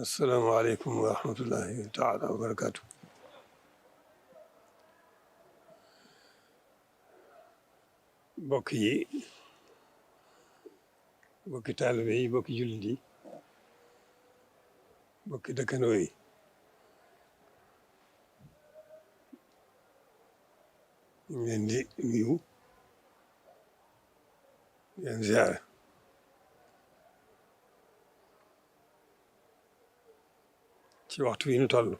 asalaamaaleykum wa rahmatullahi taala wa barakaatu. Mbokk yi, mbokki taalibe yi, mbokki jullit yi, mbokki dëkkandoo yi, ñu ngi leen di nuyu, di leen ziare. Ci waxtu wi ñu toll,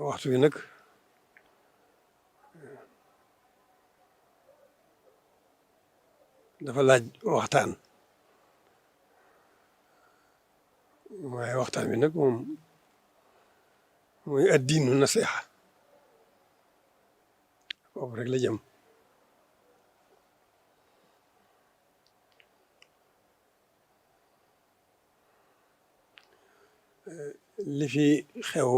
waxtu wi nag dafa laaj waxtaan, waaye waxtaan wi nag moom mooy addiinu nasiha, foofu rek la jëm. Li fi xew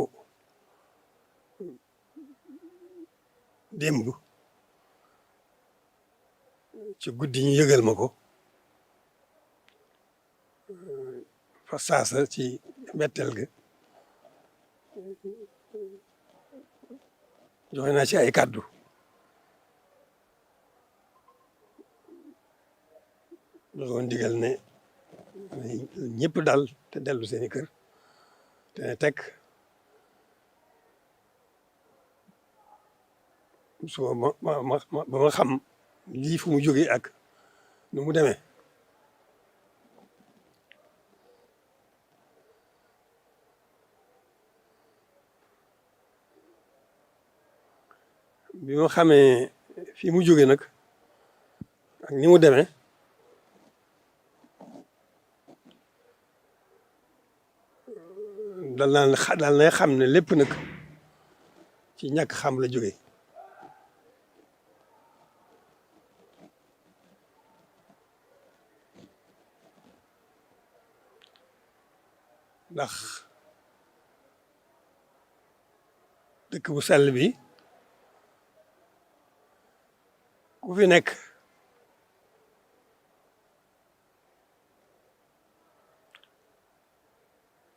démb ci guddi ñu yëgal ma ko fa saasa ci mbetteel ga, joxe naa ci ay kàddu joxoon digal ne ñëpp dal te dellu seeni kër te ne tekk suba ba ma xam lii fu mu jógee ak nu mu demee. Bi ma xamee fi mu jógee nag ak ni mu demee, dal na xam ne lépp nag ci ñàkk xam la jógee. Ndax dëkk bu sell bi ku fi nekk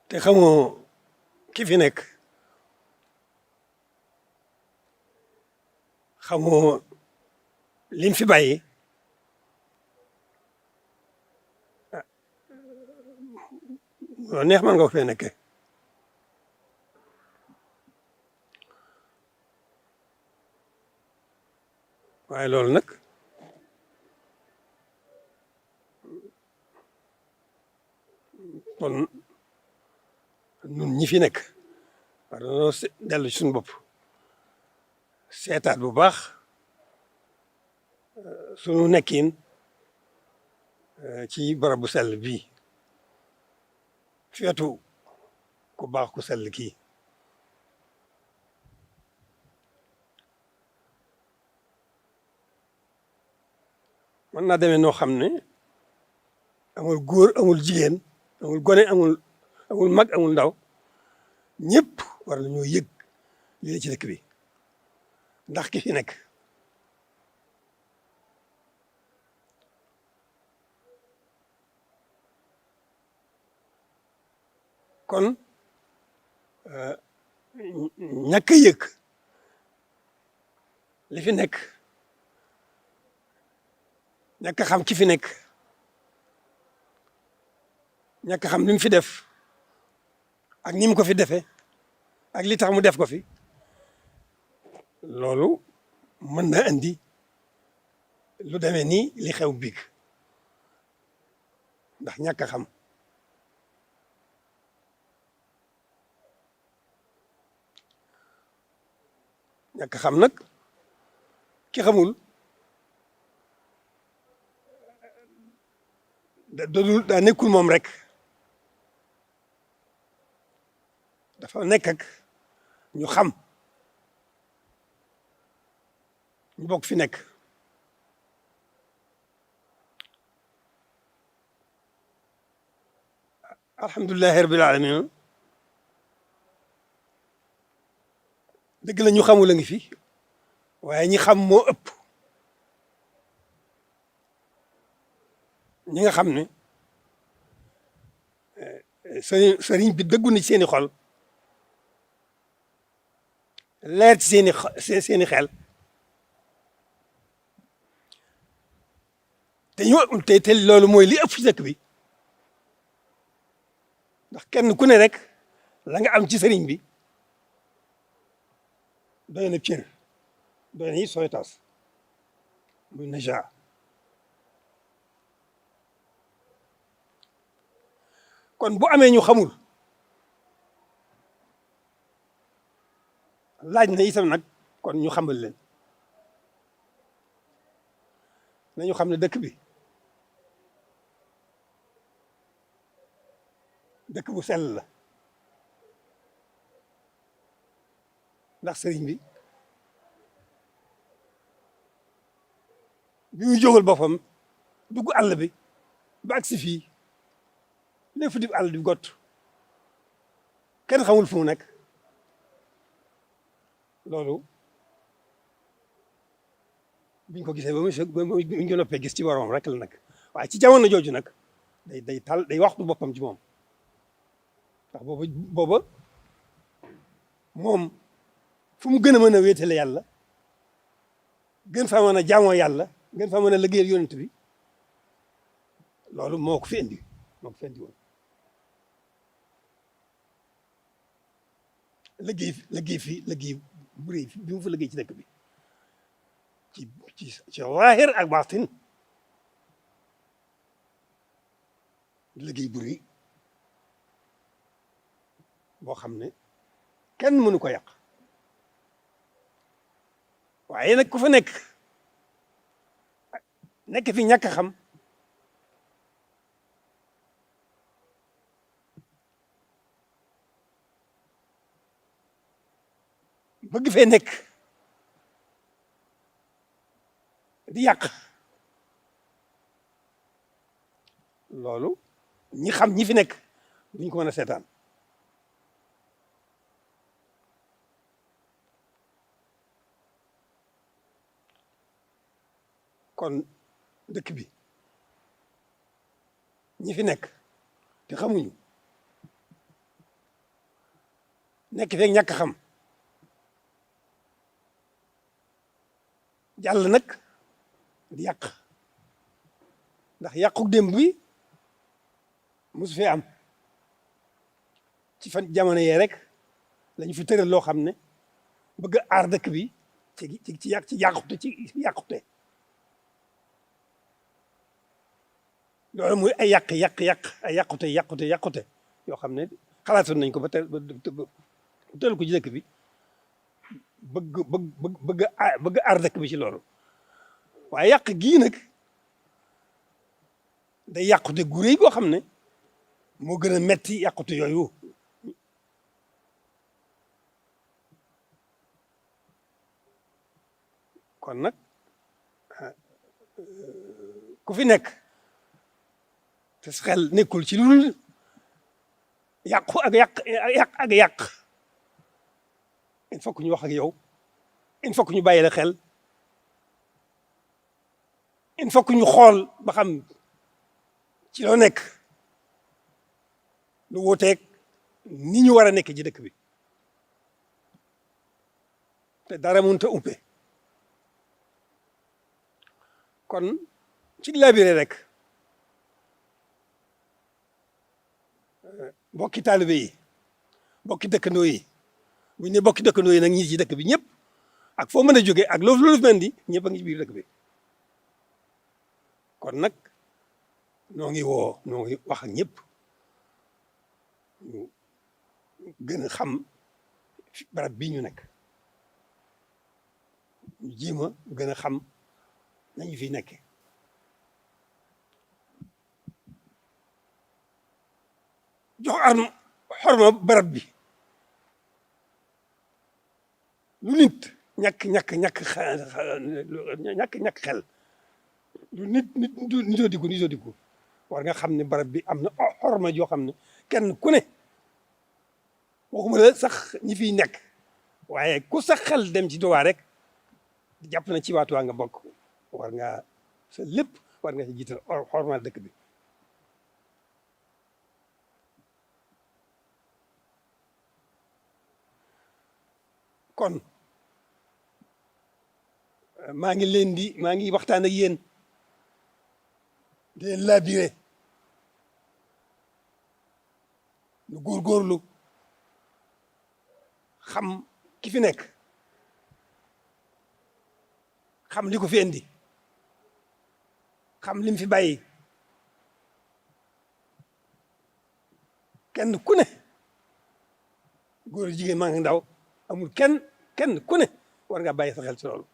te xamoo ki fi nekk, xamoo lim fi bàyyi, loo neex man nga ko fee nekke. Waaye loolu nag kon nun ñi fi nekk war nañoo dellu ci suñu bopp, seetaat bu baax sunu nekkin ci barab bu sell bii, feetu ku baax ku sell kii. mën naa demee noo xam ne amul góor amul jigéen amul gone amul mag amul ndaw, ñëpp war nañoo yëg li la ci dëkk bi ndax ki fi nekk. kon ñàkk a yëg li fi nekk, ñàkk a xam ki fi nekk, ñàkk a xam li mu fi def ak ni mu ko fi defee ak li tax mu def ko fi, loolu mën na andi lu demee nii li xew biig ndax ñàkk a xam. ñàkk a xam nag ki xamul daa nekkul moom rek, dafa nekk ak ñu xam ñu bokk fi nekk. alhamdulilahi rabbil alamin. dëgg la ñu xamul a ngi fi waaye ñi xam moo ëpp ñi nga xam ne sëriñ bi dëggu na ci seeni xol leer ci seeni xel te loolu mooy li ëpp ci dëkk bi ndax kenn ku ne rek la nga am ci sëriñ bi doy na cër doy na it sooy tas muy naja kon bu amee ñu xamul laaj na itam nag kon ñu xamal leen nañu xam ne dëkk bi dëkk bu sell la ndax sëriñ bi bi muy jógal boppam dugg àll bi ba agsi fii lépp di àll di gott kenn xamul fu mu nekk loolu biñ ko gisee ba mu ñu noppee gis ci boromam rek la nag waaye ci jamono jooju nag day waxtu boppam ci moom ndax booba moom fu mu gën a mën a wéetale yàlla gën fa mën a jaamoo yàlla gën fa mën a liggéeyal yonent bi loolu moo ko fi indi woon liggéey bu rëy bi mu fa liggéey ci dëkk bi ci zaahir ak baatin liggéey bu rëy boo xam ne kenn mënu ko yàq waaye nag ku fa nekk fi ñàkk a xam bëgg fee nekk di yàq loolu ñi xam ñi fi nekk duñ ko mën a seetaan kon dëkk bi ñi fi nekk te xamuñu nekk feeg ñàkk xam jàll nag di yàq ndax yàqu démb bi mosu fee am ci fan jamono yee rek lañu fi tëral loo xam ne bëgg a aar dëkk bi ci yàqute loolu muy ay yàqute yoo xam ne xalaatoon nañ ko ba tëral ko ci dëkk bi bëgg aar dëkk bi ci loolu waaye yàq gii nag day yàqute gu rëy goo xam ne moo gën a metti yàqute yooyu kon nag ku fi nekk te sa xel nekkul ci lu dul yàqu ak yàq il faut que ñu wax ak yow il faut que ñu bàyyi la xel il faut que ñu xool ba xam ci loo nekk lu wuuteeg ni ñu war a nekk ci dëkk bi te dara mënut a umpe kon ci labiré rek bokki taalibe yi bokki dëkkandoo yi bu ñu ne bokki dëkkandoo yi nag ñi ci dëkk bi ñëpp ak foo mën a jógee ak loolu mel ni ñëpp a ngi ci biir dëkk bi kon nag noo ngi wax ak ñëpp ñu gën a xam barab bii ñu nekk ñu jéem a gën a xam nañu fi nekke jox xorma barab bi lu nit ñàkk xel lu nitoo diggu war nga xam ne barab bi am na xorma joo xam ne kenn ku ne waxuma la sax ñi fiy nekk waaye ku sax xel dem ci Tuubaa rek jàpp na ci waatu waa nga bokk war ngaa sa lépp war nga ci jiital xormaal dëkk bi. kon maa ngi waxtaan ak yéen di leen labiré nu góorgóorlu xam ki fi nekk, xam li ko fi indi, xam lim fi bàyyi. kenn ku ne góor jigéen maa ngi ndaw amul kenn ku ne war nga bàyyi sa xel ci loolu,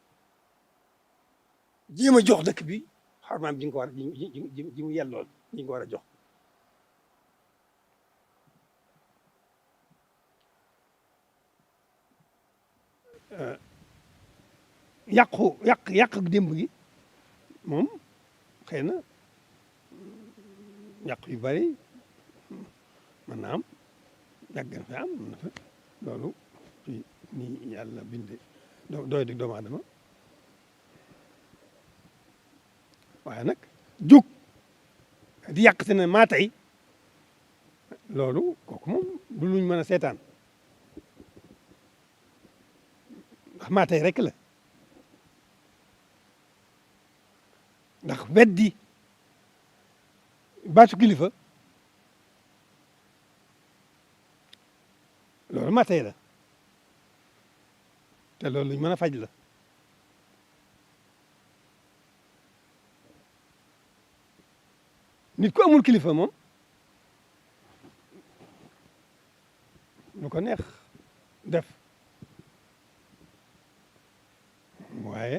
jéem a jox dëkk bi xormaam ji nga ko war ji mu yellool ji nga ko war a jox. yàq démb gi moom xëy na yàq yu bari mën na am yàgg na fi am mën na fa loolu ci nii yàlla binde doy di doomu aadama waaye nag jóg di yàq te ne maa tey loolu kooku moom du luñ mën a seetaan ndax maa tey rek la ndax weddi baatu kilifa loolu maa tey la te loolu luñ mën a faj la. nit ku amul kilifa moom lu ko neex def waaye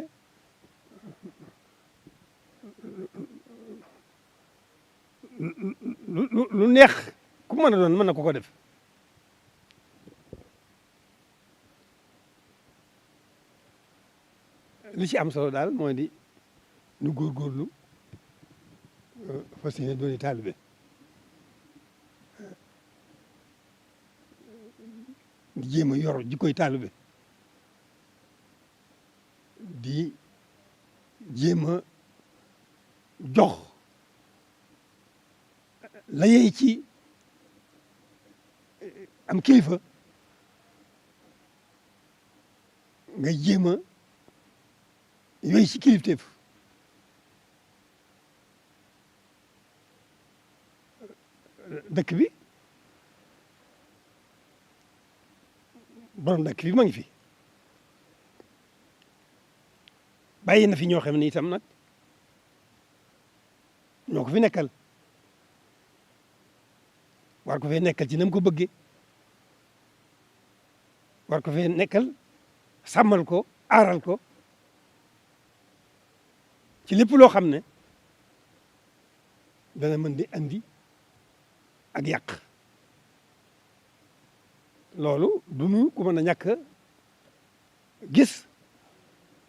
lu neex ku mën a doon mën na ko def. li ci am solo daal mooy di nu góorgóorlu fas yéene dooni taalibe di jéem a yor jikkoy taalibe di jéem a jox la yey ci am kilifa nga jéem a yooyu ci kilifteef dëkk bi borom dëkk bi ma ngi fi bàyyi na fi ñoo xam ne itam nag ñoo ko fi nekkal war ko fee nekkal ci na mu ko bëggee war ko fee nekkal sàmmal ko aaral ko ci lépp loo xam ne dana mën di andi ak yàq. loolu du nu ku mën a ñàkk gis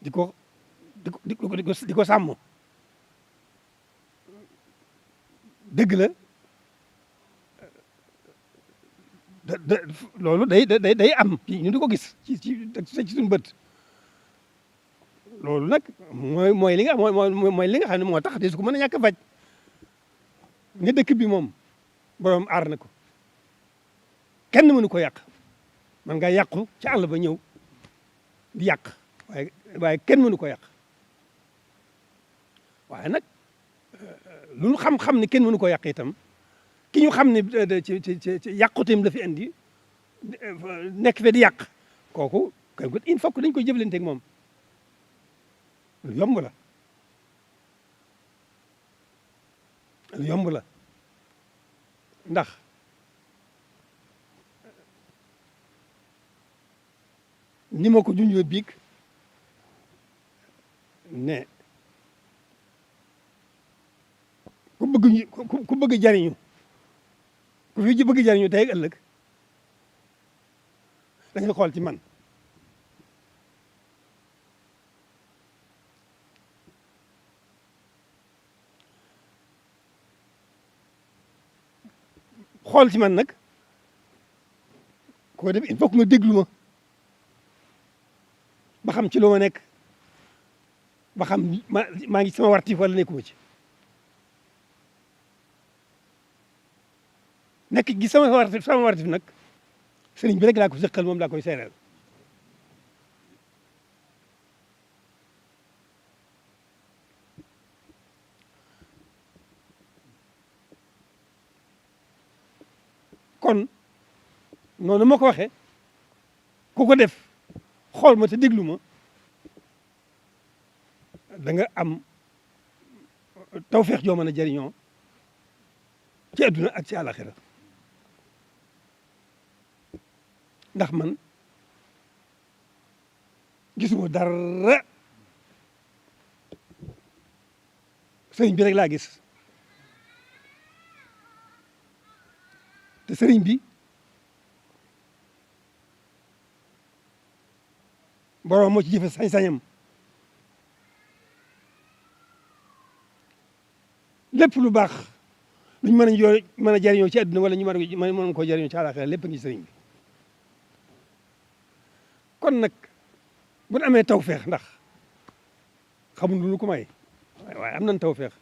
di ko sàmm. dëgg la loolu day am ñu di ko gis ci suñu bët. loolu nag mooy li nga xam ne moo tax de su ko mën a ñàkk a faj ne dëkk bi moom borom aar na ko kenn mënu ko yàq. man nga yàqu ci àll ba ñëw di yàq waaye kenn mënu ko yàq waaye nag lu ñu xam ne kenn mënu ko yàq itam ki ñu xam ne ci yàquteem la fi indi nekk fe di yàq kooku il faut que dañ koy jëflanteeg moom. lu yomb la ndax ni ma ko junjee biig ne ku bëgg jariñu ku fi bëgg jariñu tey ëllëg da nga xool ci man. xool ci man nag koo def il faut que nga déglu ma ba xam ci lu ma nekk ba xam maa ngi sama wartif wala nekkuma ci nekk gi sama wartif nag sëriñ bi rek laa ko sëqal moom laa koy seereel kon noonu ma ko waxee ku ko def xool ma te déglu ma da nga am tawfeex joo mën a jëriñoo ci adduna ak ci àlaxira ndax man gisuma dara sëriñ bi rek laa gis te sëriñ bi borom moo ci jëfe sañ-sañam lépp lu baax luñ mën a jëriñoo ci àdduna wala ñu mën koo jëriñoo ci àlaxira lépp ngi sëriñ bi kon nag bu ñu amee tawfeex ndax xamuñ lu ko may waaye am nañ tawfeex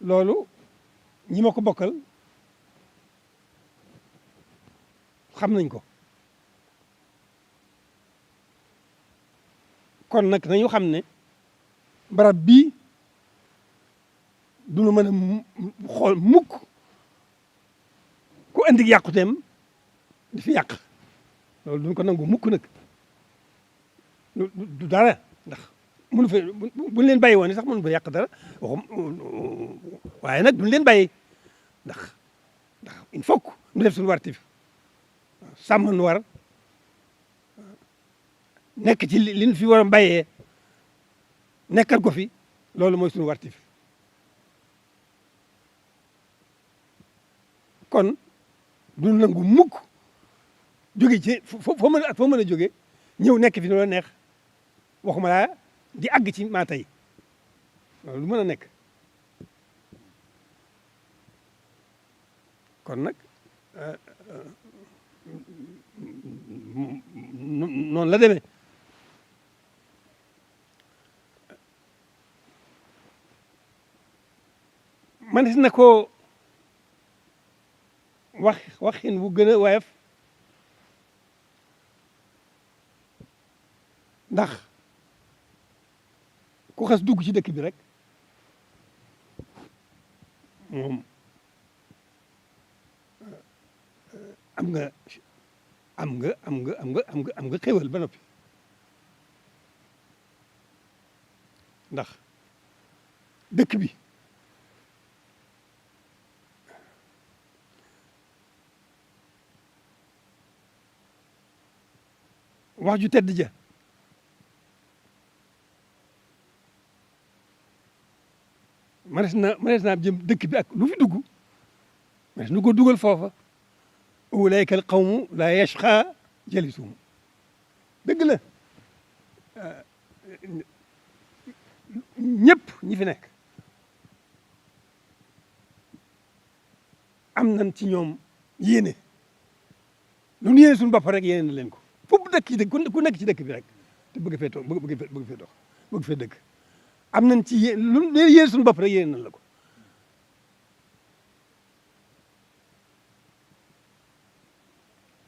loolu ñi ma ko bokkal xam nañ ko kon nag nañu xam ne barab bii du ñu mën a xool mukk ku andi yàquteem di fi yàq loolu duñ ko nangu mukk nag du dara ndax mënu fa buñ leen bàyyi woon sax mënu fa yàq dara waaye nag duñ leen bàyyi ndax il faut que ñu def suñu wartif sàmm nu war nekk ci liñ fi war a bàyyee nekkal ko fi loolu mooy suñu wartif kon du nangu mukk jóge ci foo mën a jóge ñëw nekk fi nu la neex waxuma laa di àgg ci maa tey loolu lu mën a nekk kon nag noonu la demee manes na ko waxin bu gën a woyof ndax ku xas dugg ci dëkk bi rek moom am nga xéwal ba noppi ndax dëkk bi wax ju tedd ja manes naa jëm dëkk bi ak lu fi dugg manes nu ko dugal foofa ulayka al qawmu la yashqa jalisuhum dëgg la ñëpp ñi fi nekk am nañ ci ñoom yéene lu ñu yéene suñu bopp rek yéene na leen ko foofu dëkk ci dëkk ku nekk ci dëkk bi rek te bëgg fee toog bëgg fee dox bëgg fee dëkk am nañ ci lu yéene suñu bopp rek yéene nañ la ko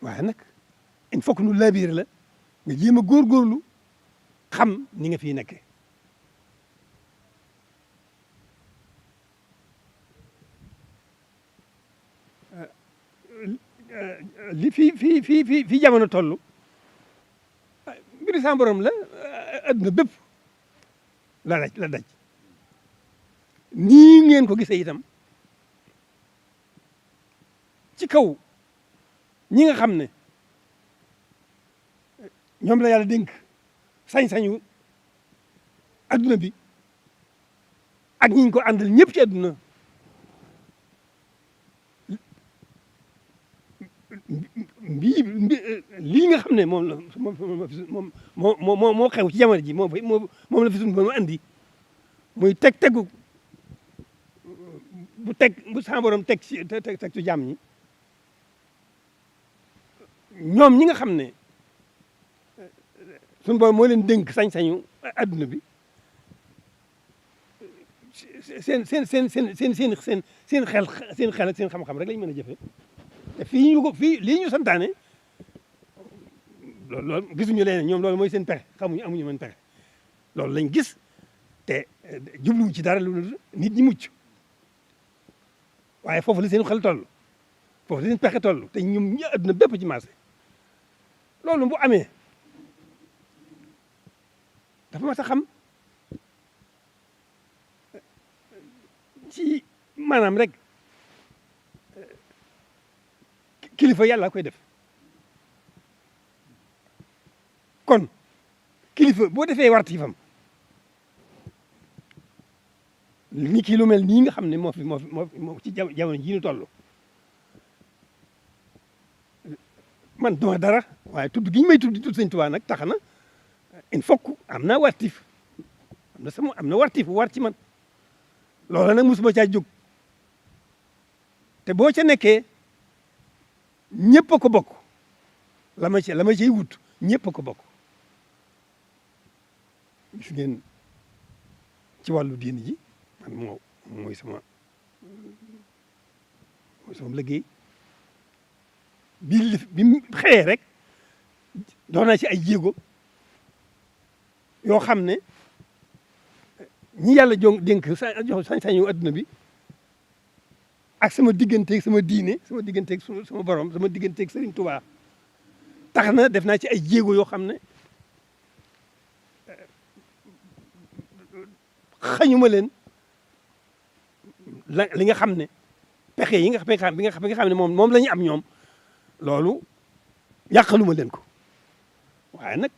waaye nag il faut que nu labiré la nga jéem a góorgóorlu xam ni nga fiy nekkee li fii jamono toll mbiri sa borom la adduna bépp la daj nii ngeen ko gisee itam ci kaw ñi nga xam ne ñoom la yàlla dénk sañ-sañu adduna bi ak ñi ñu ko àndal ñëpp ci adduna lii nga xam ne moom la moo xew ci jamono ji moom la fi suñu borom andi muy tegu bu sa borom teg ci jàmm ñi ñoom ñi nga xam ne suñu borom moo leen dénk sañ-sañu adduna bi seen xel ak seen xam-xam rek lañ mën a jëfe te fii lii ñu santaane loolu gisuñu leen ñoom loolu mooy seen pexe amuñu mën pexe loolu lañ gis te jubluwu ci dara lu nit ñi mucc waaye foofu la seen xel toll foofu la seen pexe toll te ñoom ñi adduna bépp ci marché loolu bu amee dafa mas a xam ci maanaam rek kilifa yàlla koy def kon kilifa boo defee wartifam ni ki lu mel nii nga xam ne moo ci jamono jii ñu toll man duma dara waaye tudd gi ñu may tudd di tudd Sëñ Tuubaa nag tax na il faut que am naa wartif am na wartif bu war ci man loola nag mosuma caa jóg te boo ca nekkee ñëpp a ko bokk la ma ciy wut ñëpp a ko bokk gis ngeen ci wàllu diini ji man mooy sama liggéey bi mu xëyee rek dox naa ci ay jéego yoo xam ne ñi yàlla dénk jox sañ-sañu adduna bi ak sama digganteeg sama diine sama digganteeg sama borom sama digganteeg Serigne Touba tax na def naa ci ay jéego yoo xam ne xañuma leen li nga xam ne pexe yi nga xam ne moom la ñu am ñoom loolu yàqaluma leen ko waaye nag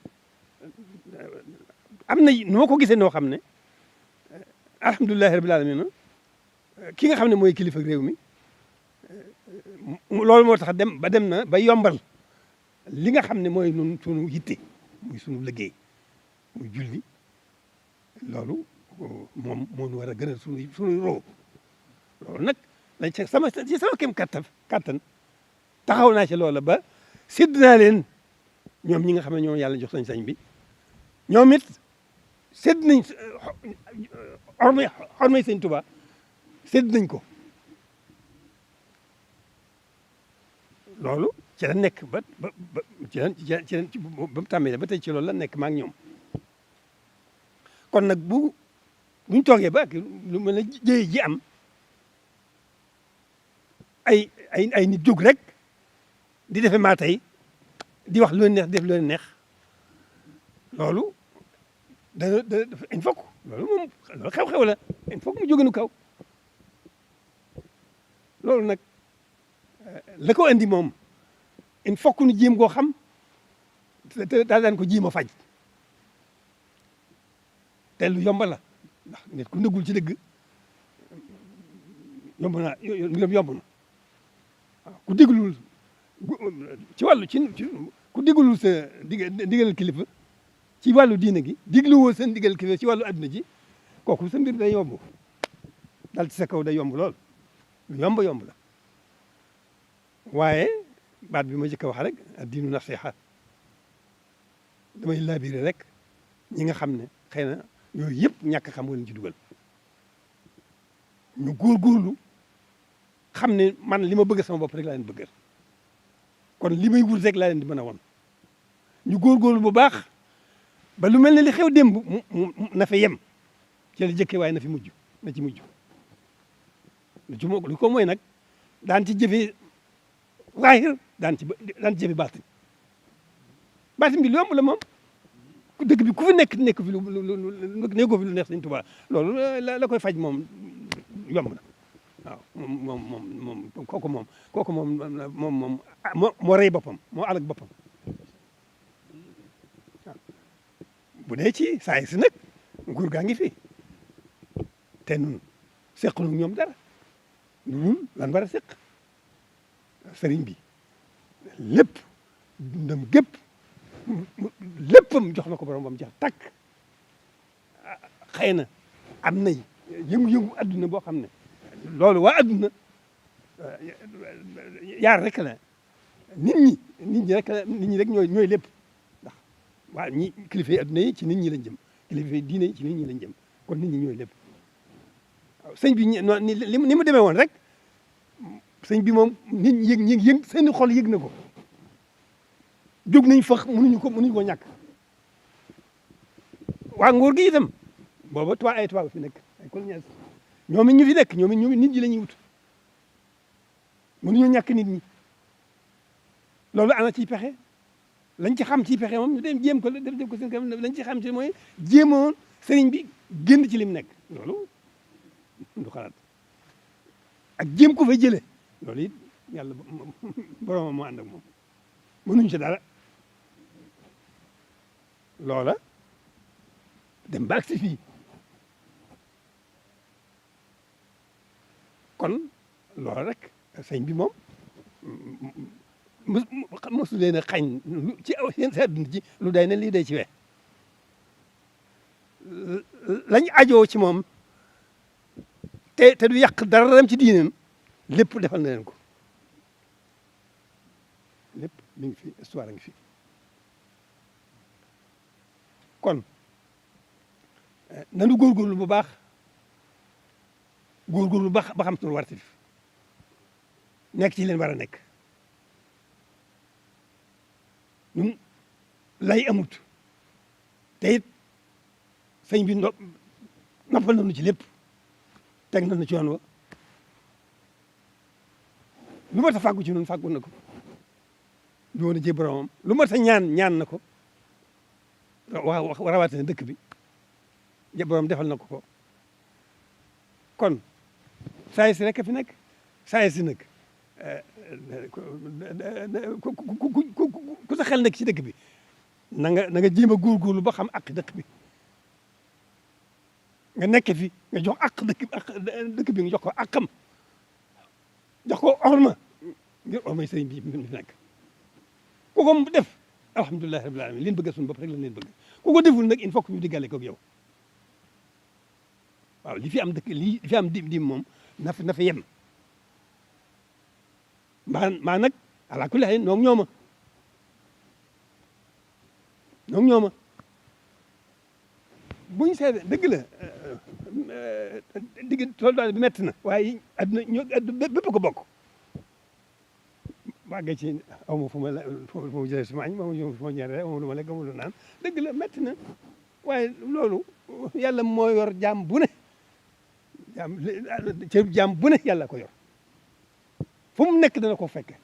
am na nu ma ko gisee noo xam ne alhamdulilahi rabil alamin ki nga xam ne mooy kilifa réew mi loolu moo tax dem na ba yombal li nga xam ne mooy nun sunu yitte muy sunu liggéey muy julli loolu moom moo ñu war a gënal sunu roo loolu nag lañ ci sama kem kattan taxaw naa ci loola ba sédd naa leen ñoom ñi nga xam ne ñoom yàlla jox sañ-sañ bi ñoom it sédd nañ xormay Sëñ Tuubaa sédd nañ ko loolu ci la nekk ba mu tàmmee ba tey ci loolu la nekk maa ngi ñoom kon nag buñ toogee ba ak lu mel ne jëye ji am ay nit jóg rek di defe maa tey di wax lu leen neex def lu leen neex loolu il faut que loolu xew-xew la il faut que mu jóge nu kaw loolu nag la ko andi moom il faut que nu jéem koo xam te daal daan ko jéem a faj te lu yomb la ndax nit ku nëggul ci dëgg yomb na waaw ku déglul ci wàllu ku déglul sa digal kilifa ci wàllu diine gi digluwoo seen digal kilifa ci wàllu adduna ji kooku sa mbir day yomb dal ci sa kaw day yomb lool lu yomb la waaye baat bi ma jëkk a wax rek diinu nasiha damay laabiré rek ñi nga xam ne xëy na yooyu yëpp ñàkk xam nga leen ci dugal ñu góorgóorlu xam ne man li ma bëgg sama bopp rek laa leen bëggal kon li may wut rek laa leen di mën a won ñu góorgóorlu bu baax ba lu mel ne li xew démb na fa yem ci la jëkkee waaye na ci mujj lu ko mooy nag daan ci jëfee zaahir daan ci jëfee baatin bi lu yomb la moom dëkk bi ku fi nekk fi nekkoo fi lu neex Sëñ Tuubaa loolu la koy faj moom yomb na waaw moom kooku moom moo rey boppam moo alag boppam waaw bu dee ci saa si nag nguur gaa ngi fi te nun seqlu ñoom dara ñun lan war a seq sëriñ bi lépp dundam gépp léppam jox na ko borom bam jeex tàkk xëy na am nay yëngu-yëngu adduna boo xam ne loolu waa adduna yaar rek la nit ñi rek ñooy lépp ndax waa ñi kilifa yi adduna yi ci nit ñi lañ jëm kilifa yi diine yi ci nit ñi lañ jëm kon nit ñi ñooy lépp waaw sëñ bi ni mu demee woon rek sëñ bi moom nit ñi yëg seen xol yëg na ko jóg nañ fa mënuñu ko ñàkk waa nguur gi itam booba ay tubaab fi nekk ay colonial ñoom it ñu fi nekk ñoom it nit ñi la ñuy wut mënuñu ñàkk nit ñi loolu ana ciy pexe lañ ci xam ciy pexe moom ñu dem jéem ko def ko seen kanam lañ ci xam ci mooy jéemoon sëriñ bi génn ci lim nekk loolu du xalaat ak jéem ko fa jëlee loolu it yàlla boromam moo ànd ak moom mënuñ ci dara loola dem ba agsi fii kon loolu rek sëñ bi moom mosu leen a xañ ci seen àdduna ci lu day ne lii day ci we lañ ajoo ci moom te du yàq dara ci diineem lépp defal na leen ko lépp mi ngi fi histoire a ngi fi kon nanu góorgóorlu bu baax góorgóorlu ba xam suñu wartif nekk ci leen war a nekk ñun lay amut te it sëñ bi noppal nañu ci lépp teg nañu ci yoon wa lu mat a fàggu ci ñun fàggu na ko lu woon a jé boromam lu mat a ñaan na ko waaw rawatina dëkk bi jé borom defal na ko kon saa si rek fi nekk saa si nag ku sa xel nekk ci dëkk bi na nga jéem a góorgóorlu ba xam ak dëkk bi nga nekk fi nga jox ak dëkk bi nga jox ko akam jox ko orma ngir ormay sëriñ bi mi fi nekk ku ko def alhamdulilahi rabbil alamin leen bëgg suñu bopp rek lañ leen bëgg ku ko deful nag il faut que ñu diggale ko ak yow waaw li fi am dëkk li fi am dim moom na fa yem maa nag ala kulli haal noog ñooma buñ seede dëgg la soldat bi metti na waaye adduna bépp ko bokk wàgge ci aw ma fu ma jëlee suma añ fu ma ñeere aw ma lu ma lekk aw ma lu naan dëgg la metti na waaye loolu yàlla moo yor jaam bu ne jaam bu ne yàlla ko yor fu mu nekk dana ko fekke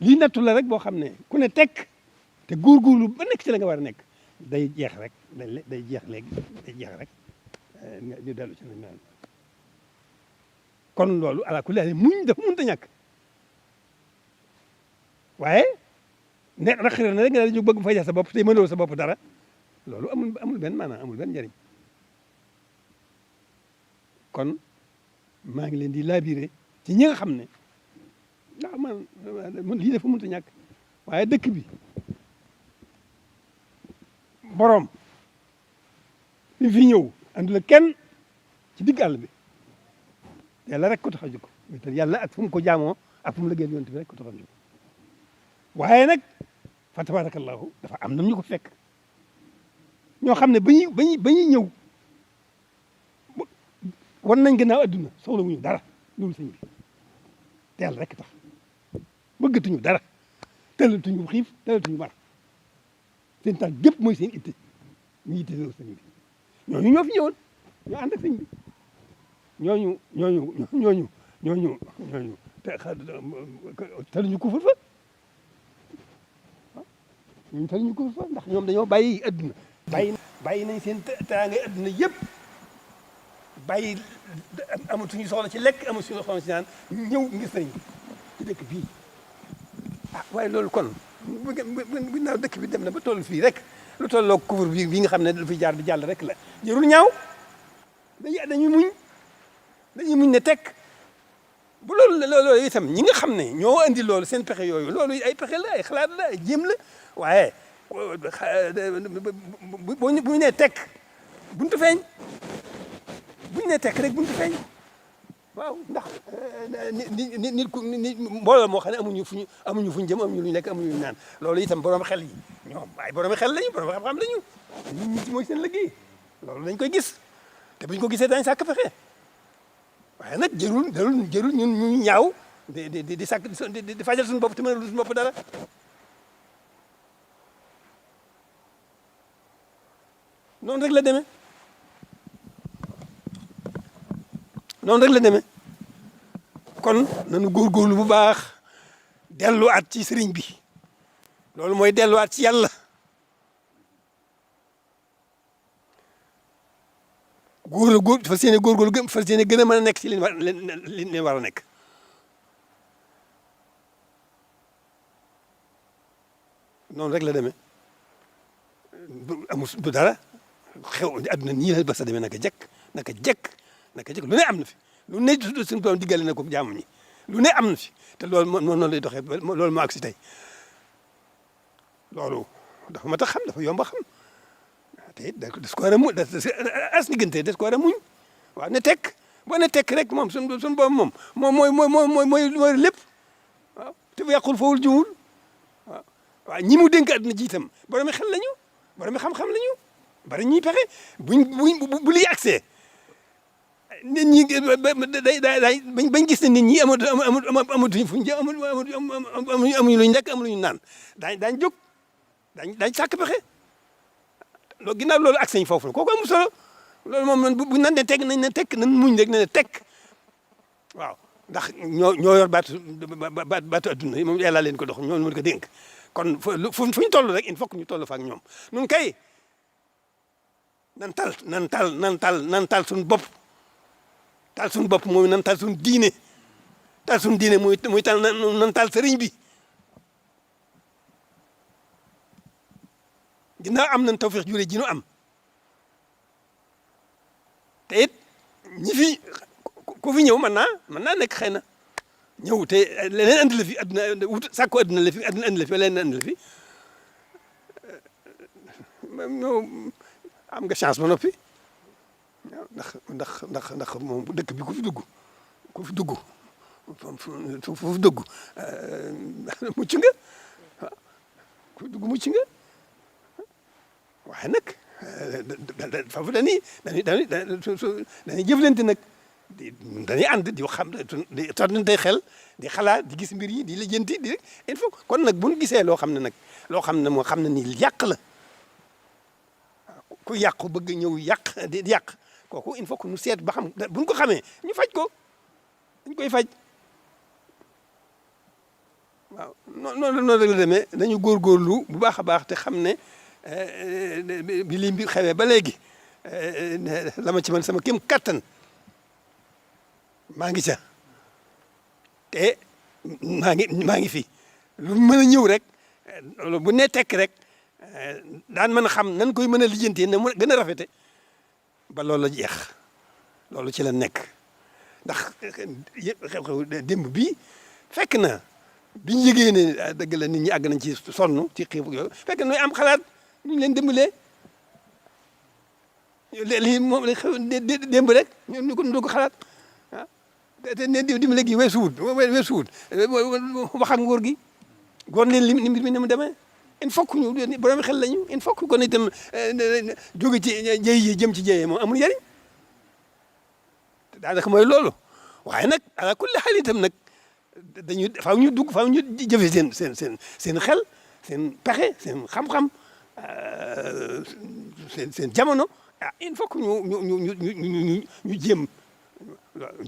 lii nattu la rek boo xam ne ku ne tekk te góorgóorlu ba nekk ci la nga war a nekk day jeex rek day jeex léegi day jeex rek ñu dellu ci nañ mel kon loolu ala kulli haal muñ dafa mënut a ñàkk waaye ne raxira na rek nga daal di jóg bëgg fay sa bopp te mënoo sa bopp dara loolu amul benn maanaam amul benn njëriñ kon maa ngi leen di labiré ci ñi nga xam ne ndax man lii dafa mënut a ñàkk waaye dëkk bi boroom bi fi ñëw andi la kenn ci digg àll bi yàlla rek ko tax a jóg te yàlla ak fu mu ko jaamoo ak fu mu liggéeyal yonent bi rek ko tax a jóg waaye nag fa tabarakallahu dafa am nam ñu ko fekk ñoo xam ne ba ñuy ñëw wan nañ gannaaw adduna soxla wuñu dara loolu sëñ bi te yàlla rek tax bëggatuñu dara tëlatuñu xiif tëlatuñu mar seen taal gépp mooy seen itte ñu itte loolu sëñ bi ñooñu ñoo fi ñëwoon ñoo ànd ak sëñ bi ñooñu taluñu ko fa ñun taluñu ko fa ndax ñoom dañoo bàyyi adduna bàyyi nañ seen teraangay adduna yëpp bàyyi amatuñu soxla ci lekk amatuñu soxla ci naan ñëw ngir sëñ ci dëkk bii waaye loolu kon bu naaw dëkk bi dem na ba toll fii rek lu tolloo couvre bi nga xam ne lu fi jaar di jàll rek la jërul ñaaw dañuy muñ ne tekk bu loolu itam ñi nga xam ne ñoo andi loolu seen pexe yooyu loolu ay pexe la ay xalaat la ay jéem la waaye bu ñu nee tekk buntu feeñ bu ñu nee tekk rek buntu feeñ waaw ndax nit mbooloo moo xam ne amuñu fuñu jëm amuñu lu ñu lekk amuñu lu ñu naan loolu itam borom xel yi ñoom ay borom xel lañu borom xam-xam lañu nit ñi ci mooy seen liggéey loolu dañ koy gis te buñ ko gisee dañ sàkk fexe waaye nag jërul ñun ñu ñaaw di sàkk di fajal suñu bopp te mënal suñu bopp dara noonu rek la demee noonu rek la demee kon nañu góorgóorlu bu baax delluwaat ci sëriñ bi loolu mooy delluwaat ci yàlla góor fas yéene góorgóorlu fas yéene gën a mën a nekk ci li leen war a nekk noonu rek la demee amul du dara xew adduna nii la ba sa demee naka jekk lu ne am na fi lu ne suñu borom diggale na ko jaamu ñi lu ne am na fi te loolu moo noonu lay doxee loolu moo agsi tey loolu dafa mat a xam dafa yomb a xam te it des ko war a muñ as diggante des ko war a muñ waaw ne tekk boo ne tekk rek moom suñu boobu moom mooy lépp waaw te bu yàqul fawul juwul waaw ñi mu dénk àdduna ji itam borom xel lañu borom xam-xam lañu bari ñuy pexe bu liy accès nit ñi bañ gis ne nit ñi amatuñ fuñ jëm amuñu luñ lekk amuñu luñ naan daañ jóg daañ sàkk pexe loolu ginnaaw loolu accès ñu foofu la kooku amul solo loolu moom bu nan ne tekk nañ ne tekk nan muñ rek ne tekk waaw ndax ñoo yor baatu adduna yi moom yàlla leen ko dox ñoo mën ko dénk kon fu ñu toll rek il faut que ñu toll fa ak ñoom nun kay nan tal suñu bopp tal suñu bopp mooy nan tal suñu diine muy tal nan tal sëriñ bi ginnaaw am nañ tawfeex jure ji nu am te it ñi fi ku fi ñëw mën naa nekk xëy na ñëw te leneen andi la fi adduna wut sàkku adduna la fi adduna andi la fi leneen andi la fi am nga chance ba noppi ndax moom dëkk bi ku fi dugg mucc nga ku fi dugg mucc nga waaye nag foofu dañuy jëflante nag dañuy ànd di xam di tontante xel di xalaat di gis mbir yi di lijjanti il faut kon nag bu ñu gisee loo xam ne moo xam ne ni yàq la ku yàqu bëgg ñëw di yàq kooku il faut que ñu seet ba xam buñ ko xamee ñu faj ko dañ koy faj waaw noonu rek la demee dañu góorgóorlu bu baax a baax te xam ne bi lii mbir xewee ba léegi la ma ci man sama kéem kattan maa ngi ca te maa ngi fi lu mën a ñëw rek bu ne tekk rek daan mën a xam nan koy mën a lijjantee na mu gën a rafete ba loolu la jeex loolu ci la nekk ndax xew-xew démb bi fekk na biñu yëgee ne dëgg la nit ñi àgg nañ ci sonn ci xiif yooyu fekk na am xalaat ñu leen dimbalee lii moom la xew démb rek ñu ko xalaat ah te ne dimbale gi weesuwut wax ak nguur gi goon leen li mbir mi ni mu demee il faut que ñu borom xel lañu il faut que kon itam jóge ci jëy yi jëm ci jëyee moom amul njëriñ daanaka mooy loolu waaye nag ala kulli xaal itam nag faaw ñu jëfe seen xel seen pexe seen xam-xam seen jamono ah il faut que ñu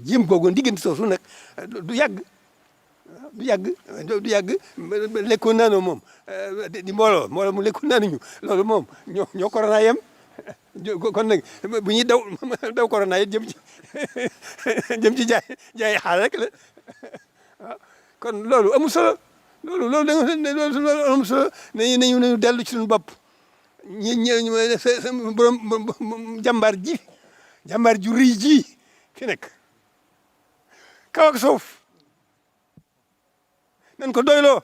jéem googu diggante soosu nag du yàgg lekkoon naanoo moom di mbooloo mu lekkoon naanuñu loolu moom ñoo corona yem kon nag bu ñuy daw corona yi jëm ci jaay xaal rek la waaw kon loolu amul solo loolu amul solo nañu dellu ci suñu bopp borom jàmbaar ju rëy ji fi nekk kaw ak suuf nañ ko doyloo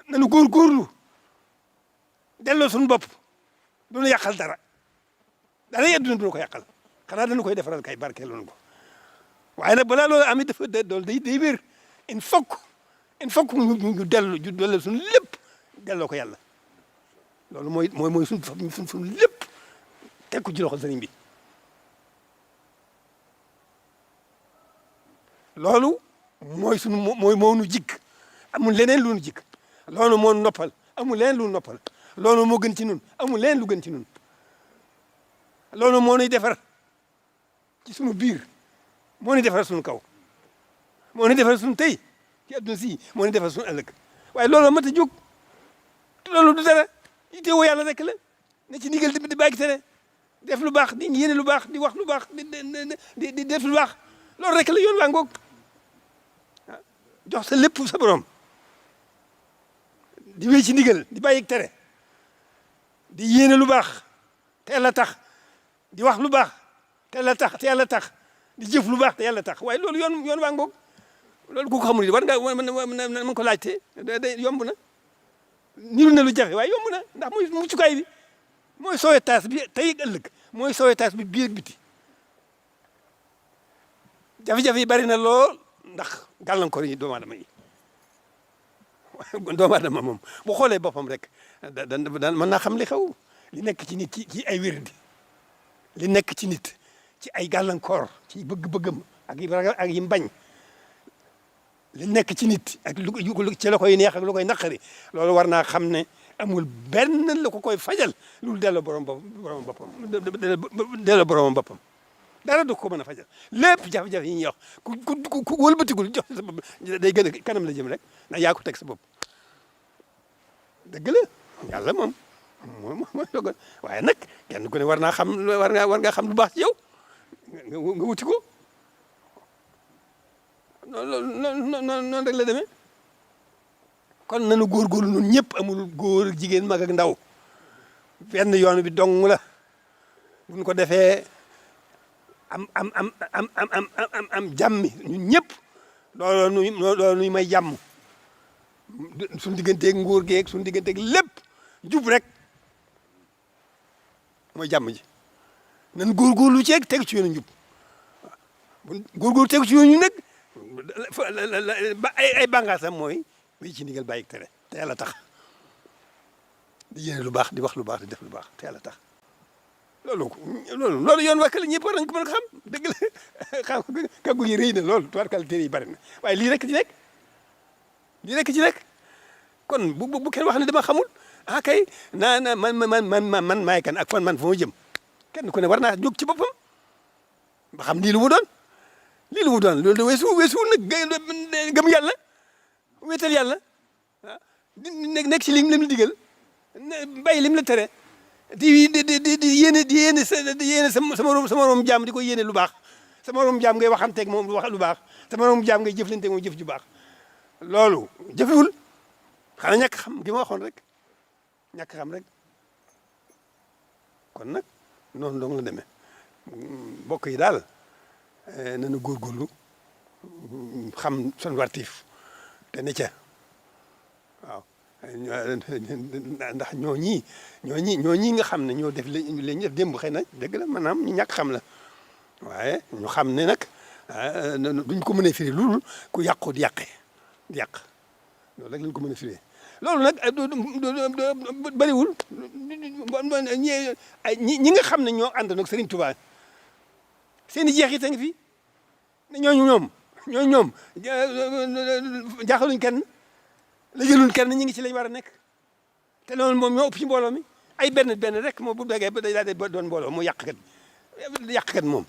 nañu góorgóorlu delloo suñu bopp duñu yàqal dara adduna duñu ko yàqal xanaa dañu koy defaral kay barkeeloon ko waaye nag balaa loolu amit dafa dool day wér il faut que ñu dellu suñu lépp delloo ko yàlla loolu mooy suñ lépp teg ko ci loxo sëriñ bi loolu moo nu jikk amul leneen lu nu jikk loolu moo noppal amul leneen lu noppal loolu moo gën ci nun amul leneen lu gën ci nun loolu moo nuy defar ci sunu biir moo nuy defar sunu kaw moo nuy defar sunu tey ci adduna si moo nuy defar sunu ëllëg waaye loolu mat a jóg loolu du dara itteewoo yàlla rek la ne ci ndigal di bàyyi tere def lu baax di yéene lu baax di wax lu baax di def lu baax loolu rek la yoon waa ngoog jox sa lépp sa borom di wéy ci ndigal di bàyyi tere di yéene lu baax te yàlla tax di wax lu baax te yàlla tax di jëf lu baax te yàlla tax waaye loolu yoon waa ngoog loolu ku ko xamul war nga mën ko laajte day yomb na niru na lu jafe waaye yomb na ndax mooy muccukaay bi mooy sauvetage bi tey ak ëllëg mooy sauvetage bi biir ak biti jafe-jafe yi bari na lool ndax gàllankoor yi doomu aadama yi doomu aadama moom bu xoolee boppam rek da mën naa xam li xew li nekk ci nit ci ay wérdi li nekk ci nit ci ay gàllankoor ci bëgg-bëggam ak yi mbañ li nekk ci nit ak ci la koy neex ak lu koy naqari loolu war naa xam ne amul benn la ko koy fajal loolu delloo borom boppam delloo boromam boppam dara du ko mën a fajal lépp jafe-jafe yi ñuy wax ku wëlbatigul jox sa bopp day gën a kanam la jëm rek ndax yaa ko teg sa bopp dëgg la yàlla moom mooy dogal waaye nag kenn ku ne war naa xam war nga xam lu baax ci yow nga wuti ko noonu rek la demee kon nanu góorgóorlu ñun ñëpp amul góor ak jigéen mag ak ndaw benn yoon bi dong la buñ ko defee am jàmmi ñun ñëpp loolu nuy may jàmm suñu digganteeg nguur geeg suñu digganteeg lépp jub rek mooy jàmm ji nan góorgóorlu ceeg teg ci yoonu njub bu góorgóorlu teg ci yoonu nag ay bànqaasam mooy wéy ci ndigal bàyyi tere te yàlla tax di yéene lu baax di wax lu baax di def lu baax te yàlla tax loolu yoon wàkk la ñëpp war nañ ko mën a xam dëgg la xam kàggu yi rëy na loolu tubaarkàlla téere yi bari na waaye lii rek ci nekk kon bu kenn wax ne dama xamul kay man maay kan ak fan man fa ma jëm kenn ku ne war naa jóg ci boppam ba xam lii lu mu doon loolu da weesu nag gëm yàlla wéetal yàlla nekk ci lim la digal bàyyi lim la tere di yéene sa morom jaam di ko yéene lu baax sa morom jaam ngay waxanteeg moom wax lu baax sa morom jaam ngay jëflanteeg moom jëf ju baax loolu jëfewul xanaa ñàkk xam gi ma waxoon rek ñàkk xam rek kon nag noonu dong la demee mbokk yi daal nañu góorgóorlu xam son wartiif te ne ca waaw ndax ñooñi nga xam ne ñoo def li ñu def démb xëy na dëgg la maanaam ñu ñàkk xam la waaye ñu xam ne nag duñ ko mën a firi loolu ku yàqu di yàq loolu rek lañ ko mën a firi loolu nag bëriwul ñi nga xam ne ñoo ànd nag Serigne Touba seen i jeexit a ngi fi ñooñu ñoom jaaxaluñ kenn la jëluñ kenn ñu ngi ci lañ war a nekk te loolu moom ñoo ëpp ci mbooloo mi ay benn rek moom bu degee ba day daal di doon mbooloo mu yàqkat moom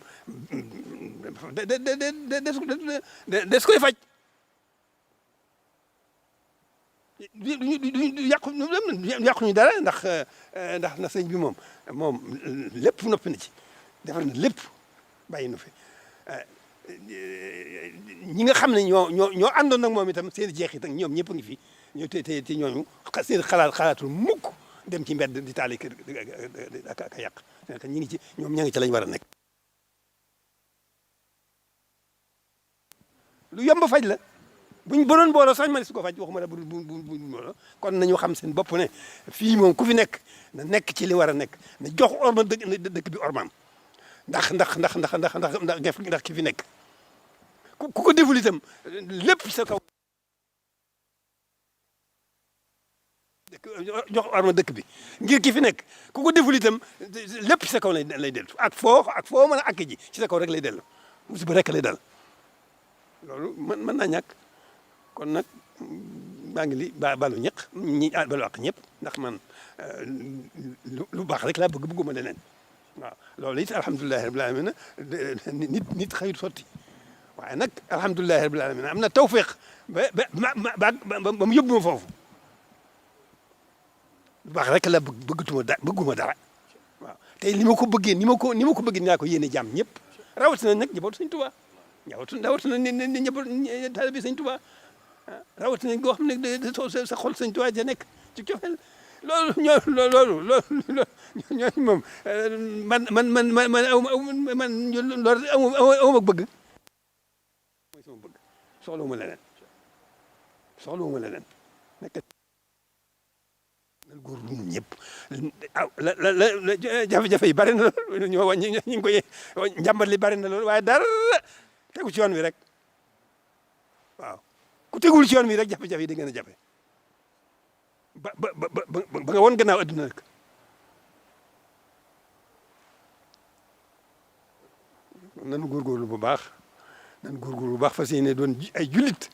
des koy faj du yàquñu dara ndax sëñ bi moom lépp noppi na ci defar na lépp bàyyi nu fi ñi nga xam ne ñoo àndoon nag moom itam seen jeexit ak ñoom ñëpp a ngi fi ñoo te ñooñu seen xalaatul mukk dem ci mbedd di taali kër ak yàq ñi ngi ci ñoom ña ngi ci lañ war a nekk. lu yomb faj la buñ doon booloo sax ma su ko faj waxuma la bu booloo kon nañu xam seen bopp ne fii moom ku fi nekk na nekk ci li war a nekk na jox orma dëkk bi ormaam ndax ki fi nekk ku ko deful itam lépp sa kaw jox arma dëkk bi ngir ki fi nekk ku ko deful itam lépp ci sa kaw lay dellu ak foo mën a àkk ji ci sa kaw rek lay dellu musiba rek lay dal loolu mën naa ñàkk kon nag maa ngi li balu balu àq ñëpp ndax man lu baax rek laa bëgguma leneen waaw loolu it alhamdulilahi rabbil alamin nit xëyut sotti waaye nag alhamdulilahi rabbil alamin am na tawfeex ba mu yóbbu ma foofu lu baax rek la bëgguma dara waaw tey ni ma ko bëggee ni ma ko bëggee naa ko yéene jàmm ñëpp rawatina nag njabootu Sëñ Tuubaa rawatina ne njaboot taalibe Sëñ Tuubaa rawatina goo xam ne sa xol Sëñ Tuubaa ja nekk ci cofeel loolu ñooñu moom man loolu aw ma bëgg mooy sama bëgg soxlawuma leneen nekk góor lu ñun ñëpp jafe-jafe yi bari na lool ñoo wàññi ñu ngi koy njàmbat li bari na lool waaye dara tegu ci yoon wi rek waaw ku tegul ci yoon wi rek jafe-jafe yi da ngeen a jafe ba nga woon gannaaw adduna rek nanu góorgóorlu bu baax fas yéene doon ay jullit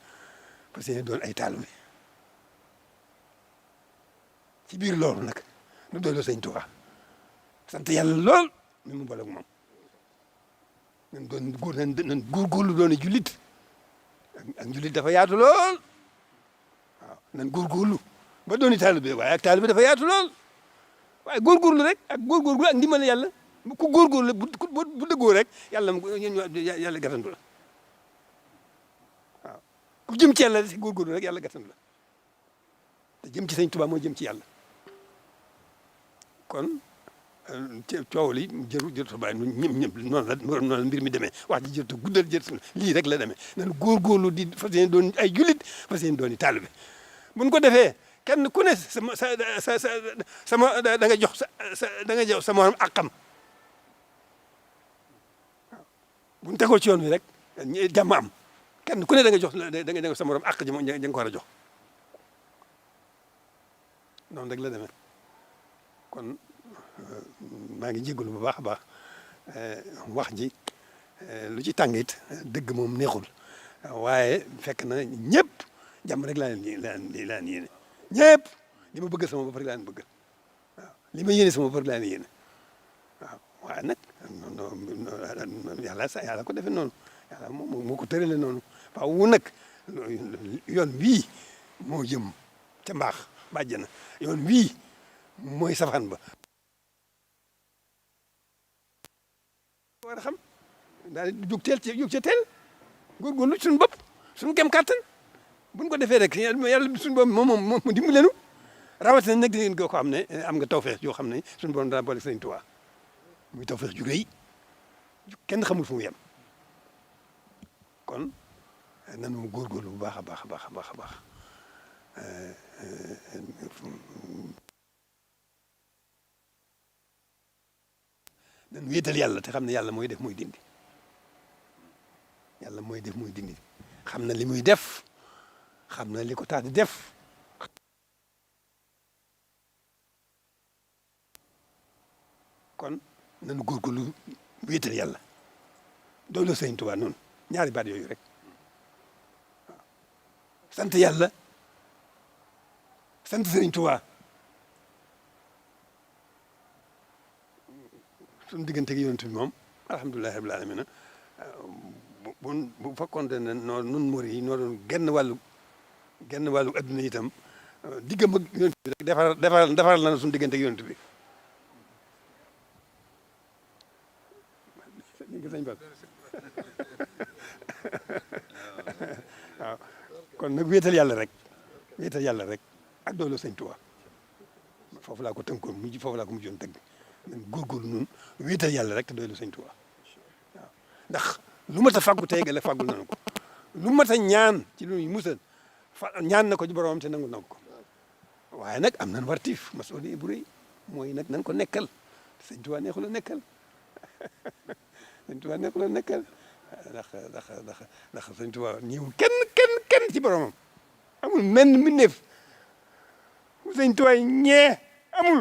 fas yéene doon ay taalibe ci biir loolu nag nu doyloo Sëñ Tuubaa sant yàlla lool mi mu boole ak moom nan góorgóorlu doon jullit ak jullit dafa yaatu lool waaw nan góorgóorlu ba dooni taalibe waaye ak taalibe dafa yaatu lool waaye góorgóorlu rek ak góorgóorlu ak ndimbal yàlla ku góorgóorlu bu dëggoo rek yàlla gàttandu la waaw ku jëm ci yàlla si góorgóorlu rek yàlla gàttandu la te jëm ci Sëñ Tuubaa moo jëm ci yàlla kon coow li jërëjëf bàyyi ñëpp noonu la mbir mi demee wax ji jërëjëf guddal lii rek la demee nan góorgóorlu di fas yéene doon ay jullit fas yéene doon i taalibe buñ ko defee kenn ku ne sama da nga jox sa morom àqam waaw buñ tegoo ci yoon wi rek jàmm am kenn ku ne da nga jox sa morom àq ji nga ko war a jox noonu rek la demee kon maa ngi jégalu bu baax a baax wax ji lu ci tàngit dëgg moom neexul waaye fekk na ñëpp jàmm rek laa leen yéene ñëpp li ma bëgg sama bopp rek laa leen bëgg waaw li ma yéene sama bopp rek laa leen yéene waaw waaye nag yàlla ko defee noonu yàlla moo ko tërale noonu waaw nag yoon wii moo jëm ca mbaax bàjjana yoon wii mooy safaan ba war a xam daal di jóg teel ca teel góorgóorlu suñu bopp suñu kem kàttan buñ ko defee rek yàlla suñu bopp moom dimbali leenu rawatina nag di ngeen ko xam ne am nga tawfeex yoo xam ne suñu borom daa boole Sëñ Tuubaa muy tawfeex ju rëy kenn xamul fu mu yem kon nanu góorgóorlu bu baax a baax a baax a baax a baax nan wéetal yàlla te xam ne yàlla mooy def mooy dindi yàlla mooy def mooy dindi xam na li muy def xam na li ko tax di def kon nanu góorgóorlu wéetal yàlla doolu Sëñ Tuubaa noonu ñaari baat yooyu rek waaw sant yàlla sant Sëñ Tuubaa suñu diggante ak yonent bi moom alhamdulilahi rabbil alamin bu fekkoon ne nun murid yi noo doon genn wàllu adduna itam diggam ak yonent bi rek defaral na suñu diggante ak yonent bi waaw kon nag wéetal yàlla rek ak doolu Sëñ Tuubaa foofu laa ko tënkoon foofu laa ko mujjoon tëgg man góorgóorlu noonu wéetal yàlla rek te doolu Sëñ Tuubaa waaw ndax lu mat a fàggu tey la fàggul nañu ko lu mat a ñaan ci lu ñuy musal ñaan na ko ci boromam te nangu ko waaye nag am nañ wartiif masuuliya bu rëy mooy nag nañ ko nekkal Sëñ Tuubaa neexul a nekkal Sëñ Tuubaa neexul a nekkal ndax Sëñ Tuubaa ñëwul kenn ci boromam amul menn mbindeef sëñ Tuubaa ñee amul.